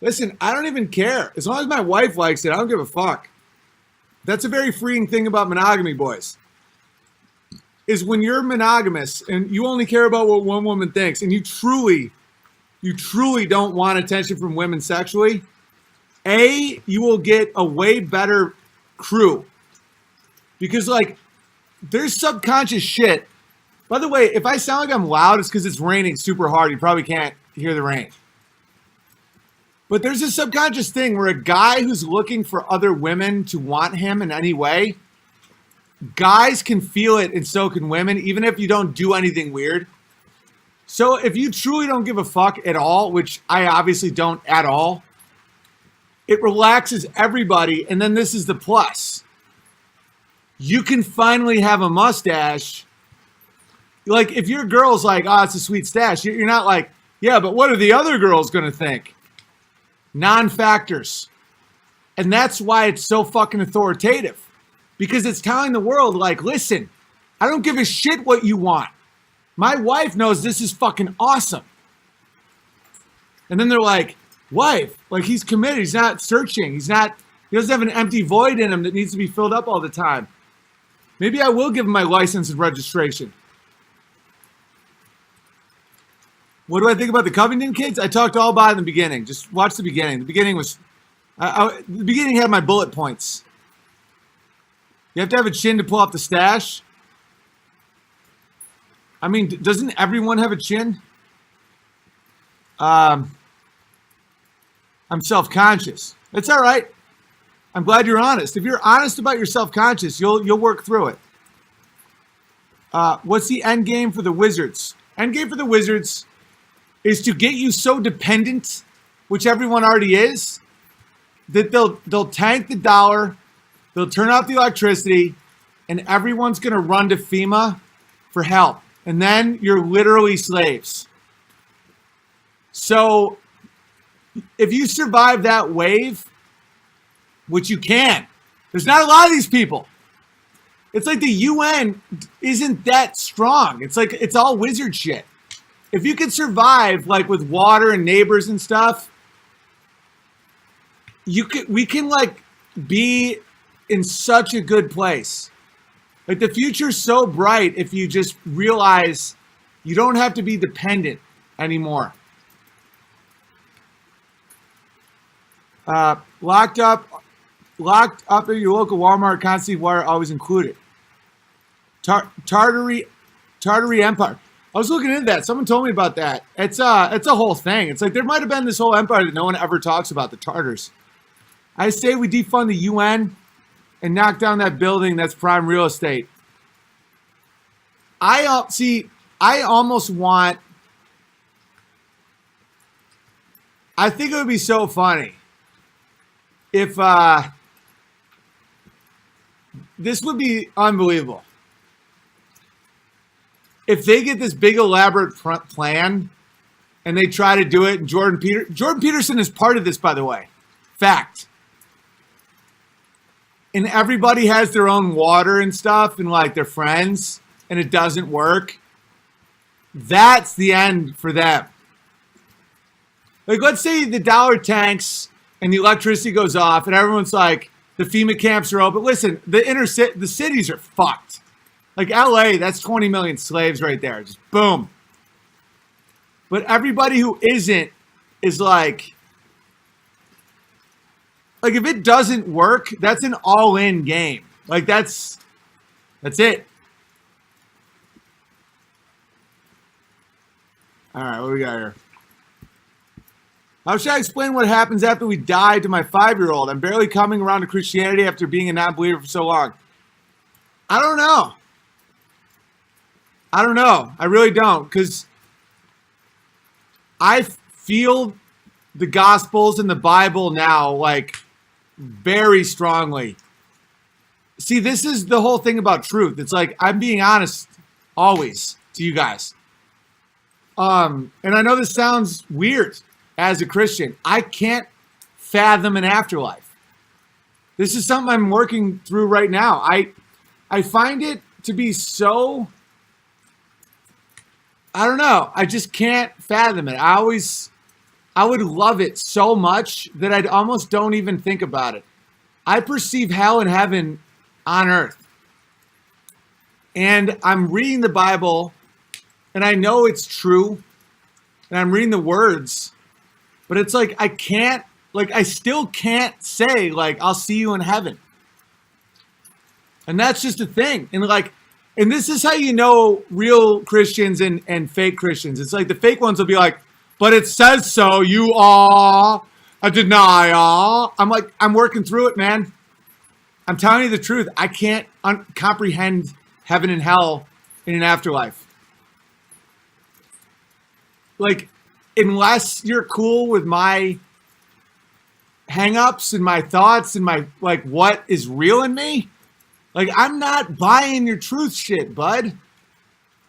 Listen, I don't even care. As long as my wife likes it, I don't give a fuck. That's a very freeing thing about monogamy, boys. Is when you're monogamous and you only care about what one woman thinks, and you truly don't want attention from women sexually, you will get a way better crew. Because, like, there's subconscious shit. By the way, if I sound like I'm loud, it's because it's raining super hard. You probably can't hear the rain. But there's a subconscious thing where a guy who's looking for other women to want him in any way, guys can feel it and so can women, even if you don't do anything weird. So if you truly don't give a fuck at all, which I obviously don't at all, it relaxes everybody. And then this is the plus. You can finally have a mustache. Like, if your girl's like, oh, it's a sweet stash, you're not like, yeah, but what are the other girls going to think? Non-factors. And that's why it's so fucking authoritative. Because it's telling the world, like, listen, I don't give a shit what you want. My wife knows this is fucking awesome. And then they're like, wife, like, he's committed. He's not searching. He doesn't have an empty void in him that needs to be filled up all the time. Maybe I will give him my license and registration. What do I think about the Covington kids? I talked all about it in the beginning. Just watch the beginning. The beginning was, the beginning had my bullet points. You have to have a chin to pull off the stash. I mean, doesn't everyone have a chin? I'm self-conscious. It's all right. I'm glad you're honest. If you're honest about your self-conscious, you'll work through it. What's the end game for the Wizards? End game for the Wizards is to get you so dependent, which everyone already is, that they'll tank the dollar, they'll turn off the electricity, and everyone's going to run to FEMA for help. And then you're literally slaves. So if you survive that wave, which you can, there's not a lot of these people. It's like the UN isn't that strong. It's like it's all wizard shit. If you can survive, like, with water and neighbors and stuff, we can like be in such a good place. Like, the future's so bright if you just realize you don't have to be dependent anymore. Locked up at your local Walmart, constant wire always included. Tartary Empire. I was looking into that. Someone told me about that. It's a whole thing. It's like there might have been this whole empire that no one ever talks about, the Tartars. I say we defund the UN and knock down that building that's prime real estate. I almost want. I think it would be so funny if this would be unbelievable. If they get this big elaborate plan and they try to do it, and Jordan Peterson is part of this, by the way. Fact. And everybody has their own water and stuff and like their friends, and it doesn't work. That's the end for them. Like, let's say the dollar tanks and the electricity goes off and everyone's like, the FEMA camps are open. Listen, the cities are fucked. Like LA, that's 20 million slaves right there. Just boom. But everybody who isn't is like if it doesn't work, that's an all-in game. Like, that's it. All right, what do we got here? How should I explain what happens after we die to my 5-year-old? I'm barely coming around to Christianity after being a non-believer for so long. I don't know. I really don't, because I feel the Gospels and the Bible now, like, very strongly. See, this is the whole thing about truth. It's like, I'm being honest always to you guys. And I know this sounds weird as a Christian. I can't fathom an afterlife. This is something I'm working through right now. I find it to be so, I don't know. I just can't fathom it. I would love it so much that I'd almost don't even think about it. I perceive hell and heaven on earth. And I'm reading the Bible and I know it's true. And I'm reading the words, but it's like I still can't say like I'll see you in heaven. And that's just a thing. And this is how you know real Christians and fake Christians. It's like the fake ones will be like, but it says so, you are a denier. I'm like, I'm working through it, man. I'm telling you the truth. I can't comprehend heaven and hell in an afterlife. Like, unless you're cool with my hang-ups and my thoughts and my, like, what is real in me, like, I'm not buying your truth shit, bud.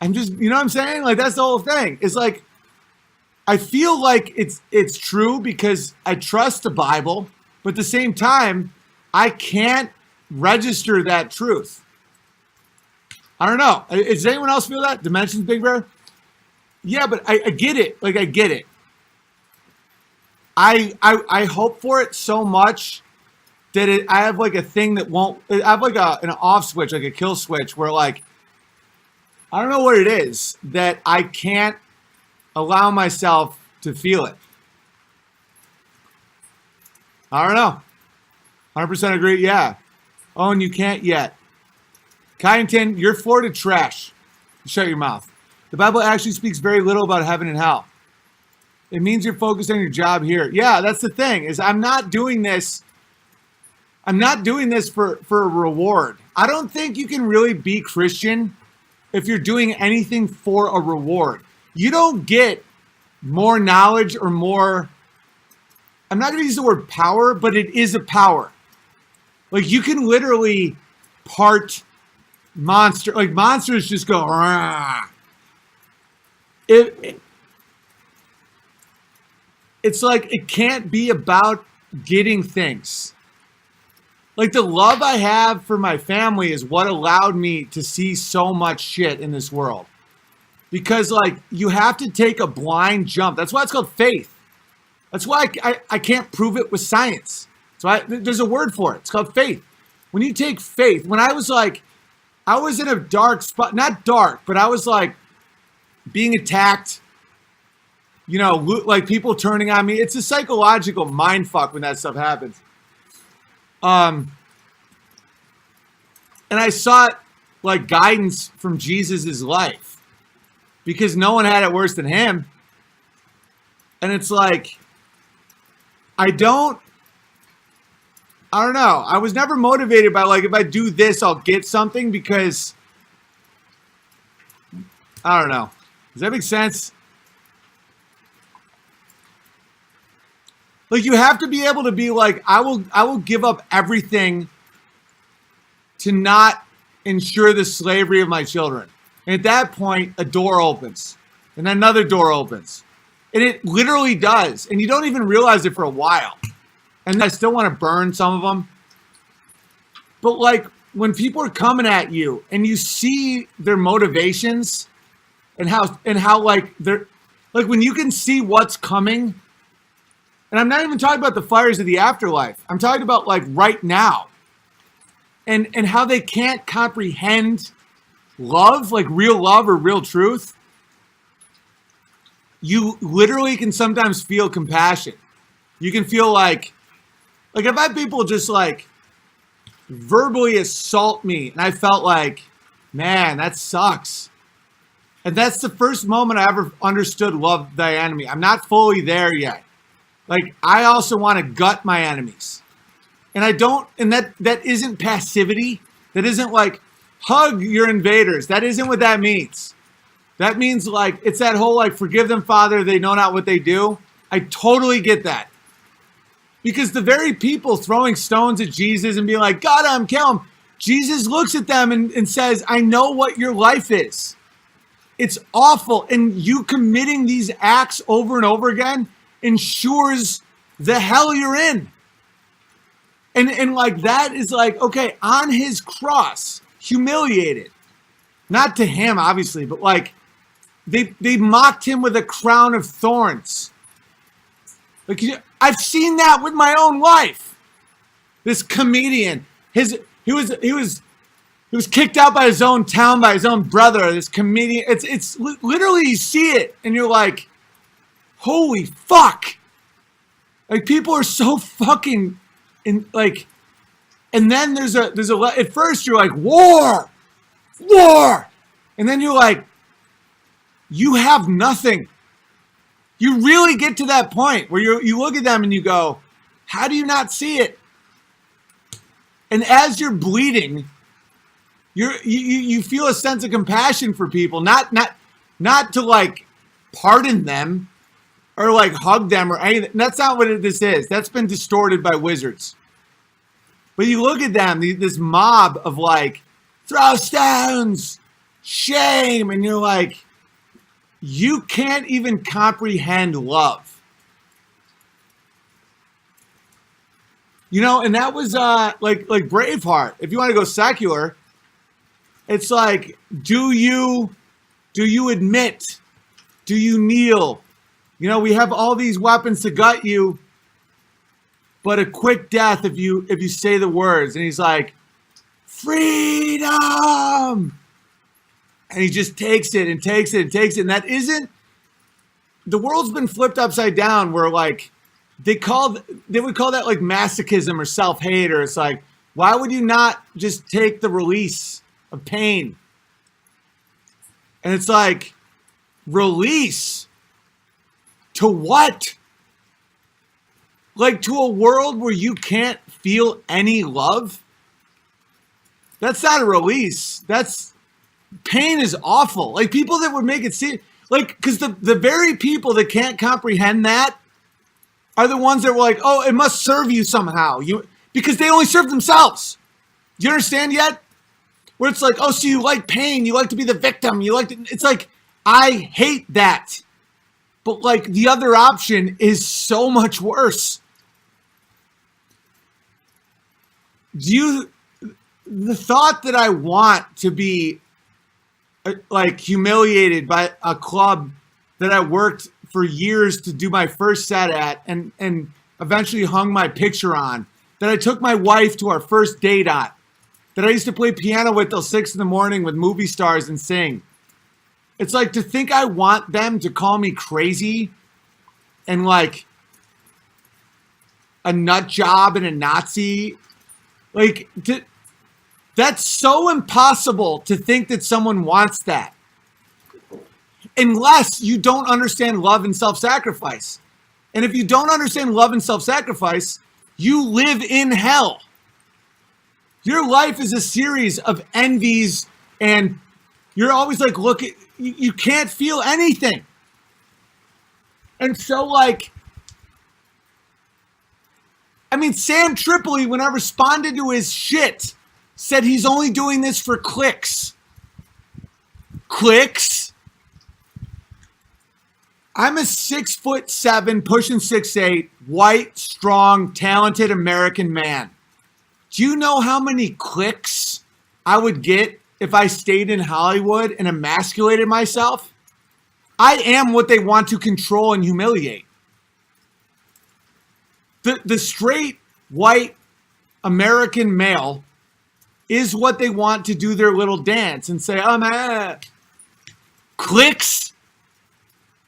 I'm just, you know what I'm saying? Like, that's the whole thing. It's like, I feel like it's true because I trust the Bible, but at the same time, I can't register that truth. I don't know. Does anyone else feel that? Dimensions, Big Bear? Yeah, but I get it. Like, I get it. I hope for it so much that I have like a thing that won't, I have like an off switch, like a kill switch where like, I don't know what it is that I can't allow myself to feel it. I don't know. 100% agree. Yeah. Oh, and you can't yet. Kyneton, you're for the trash. Shut your mouth. The Bible actually speaks very little about heaven and hell. It means you're focused on your job here. Yeah, that's the thing, is I'm not doing this for a reward. I don't think you can really be Christian if you're doing anything for a reward. You don't get more knowledge or more, I'm not going to use the word power, but it is a power. Like, you can literally part monster, like monsters just go, rah. It's like it can't be about getting things. Like, the love I have for my family is what allowed me to see so much shit in this world. Because, like, you have to take a blind jump. That's why it's called faith. That's why I can't prove it with science. So there's a word for it. It's called faith. When you take faith, when I was in a dark spot, not dark, but I was like being attacked, you know, like people turning on me. It's a psychological mind fuck when that stuff happens. And I sought like guidance from Jesus's life because no one had it worse than him. And it's like, I don't know. I was never motivated by like, if I do this, I'll get something because I don't know. Does that make sense? Like, you have to be able to be like, I will give up everything to not ensure the slavery of my children. And at that point, a door opens and another door opens. And it literally does. And you don't even realize it for a while. And I still want to burn some of them. But like, when people are coming at you and you see their motivations and how like they're like, when you can see what's coming. And I'm not even talking about the fires of the afterlife. I'm talking about like right now. And how they can't comprehend love, like real love or real truth. You literally can sometimes feel compassion. You can feel like I've had people just like verbally assault me. And I felt like, man, that sucks. And that's the first moment I ever understood love thy enemy. I'm not fully there yet. Like, I also want to gut my enemies. And I don't, and that isn't passivity. That isn't like, hug your invaders. That isn't what that means. That means like, it's that whole like, forgive them, Father, they know not what they do. I totally get that. Because the very people throwing stones at Jesus and being like, got him, kill him. Jesus looks at them and says, I know what your life is. It's awful. And you committing these acts over and over again ensures the hell you're in. And like, that is like, okay, on his cross, humiliated. Not to him, obviously, but like, they mocked him with a crown of thorns. Like, I've seen that with my own life. This comedian, he was kicked out by his own town by his own brother. This comedian, it's literally, you see it and you're like, holy fuck! Like, people are so fucking like. And then there's a at first you're like, war, and then you're like, you have nothing. You really get to that point where you look at them and you go, how do you not see it? And as you're bleeding, you feel a sense of compassion for people, not to like pardon them or like hug them or anything. That's not what this is. That's been distorted by wizards. But you look at them, this mob of like, throw stones, shame, and you're like, you can't even comprehend love. You know, and that was like Braveheart. If you want to go secular, it's like, do you admit? Do you kneel? You know, we have all these weapons to gut you, but a quick death if you say the words. And he's like, freedom! And he just takes it and takes it and takes it. And that isn't, the world's been flipped upside down where like, they would call that like masochism or self-hate, or it's like, why would you not just take the release of pain? And it's like, release to what? Like, to a world where you can't feel any love? That's not a release. That's, pain is awful. Like, people that would make it seem, like, because the very people that can't comprehend that are the ones that were like, oh, it must serve you somehow. Because they only serve themselves. Do you understand yet? Where it's like, oh, so you like pain, you like to be the victim, you like to, it's like, I hate that. But like, the other option is so much worse. The thought that I want to be like humiliated by a club that I worked for years to do my first set at and eventually hung my picture on, that I took my wife to our first date on, that I used to play piano with till 6 a.m. with movie stars and sing. It's like, to think I want them to call me crazy and like a nut job and a Nazi. Like, that's so impossible to think that someone wants that. Unless you don't understand love and self-sacrifice. And if you don't understand love and self-sacrifice, you live in hell. Your life is a series of envies, and you're always like, look, you can't feel anything. And so, like, I mean, Sam Tripoli, when I responded to his shit, said he's only doing this for clicks. Clicks? I'm a 6'7", pushing 6'8", white, strong, talented American man. Do you know how many clicks I would get if I stayed in Hollywood and emasculated myself? I am what they want to control and humiliate. The straight, white, American male is what they want to do their little dance and say, oh man, clicks?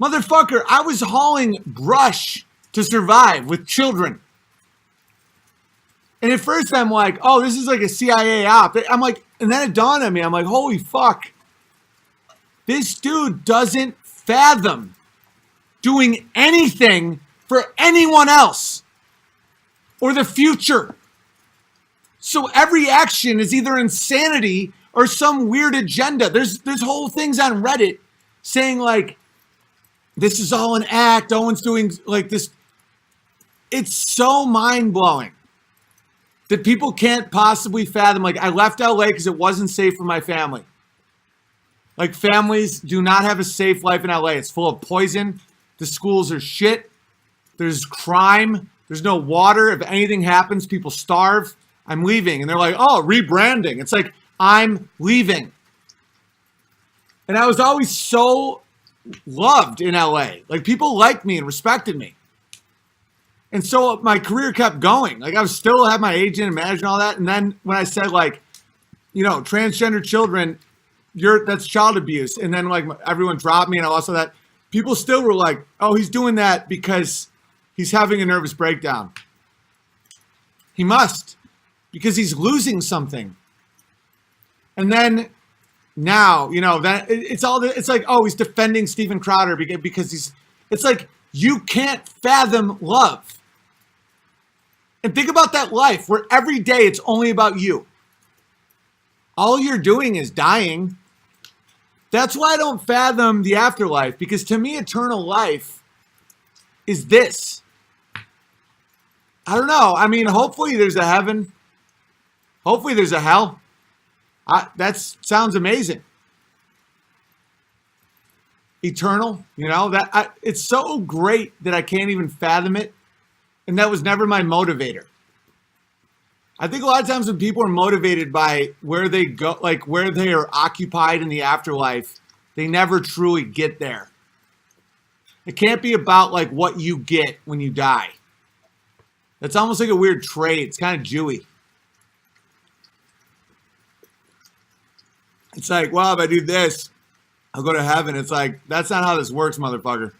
Motherfucker, I was hauling brush to survive with children. And at first I'm like, oh, this is like a CIA op. I'm like, and then it dawned on me, I'm like, holy fuck. This dude doesn't fathom doing anything for anyone else or the future. So every action is either insanity or some weird agenda. There's whole things on Reddit saying like, this is all an act. Owen's doing like this. It's so mind-blowing that people can't possibly fathom. Like, I left LA because it wasn't safe for my family. Like, families do not have a safe life in LA. It's full of poison. The schools are shit. There's crime. There's no water. If anything happens, people starve. I'm leaving. And they're like, oh, rebranding. It's like, I'm leaving. And I was always so loved in LA. Like, people liked me and respected me. And so my career kept going. Like I was still had my agent and manager and all that. And then when I said like, you know, transgender children, that's child abuse. And then like everyone dropped me and I lost all that. People still were like, oh, he's doing that because he's having a nervous breakdown. He must, because he's losing something. And then now, you know, that it's like, oh, he's defending Steven Crowder because it's like, you can't fathom love. And think about that life where every day it's only about you. All you're doing is dying. That's why I don't fathom the afterlife, because to me, eternal life is this. I don't know. I mean, hopefully there's a heaven. Hopefully there's a hell. That sounds amazing. Eternal, you know, it's so great that I can't even fathom it. And that was never my motivator. I think a lot of times when people are motivated by where they go, like where they are occupied in the afterlife, they never truly get there. It can't be about like what you get when you die. That's almost like a weird trait. It's kind of Jewy. It's like, well, if I do this, I'll go to heaven. It's like, that's not how this works, motherfucker.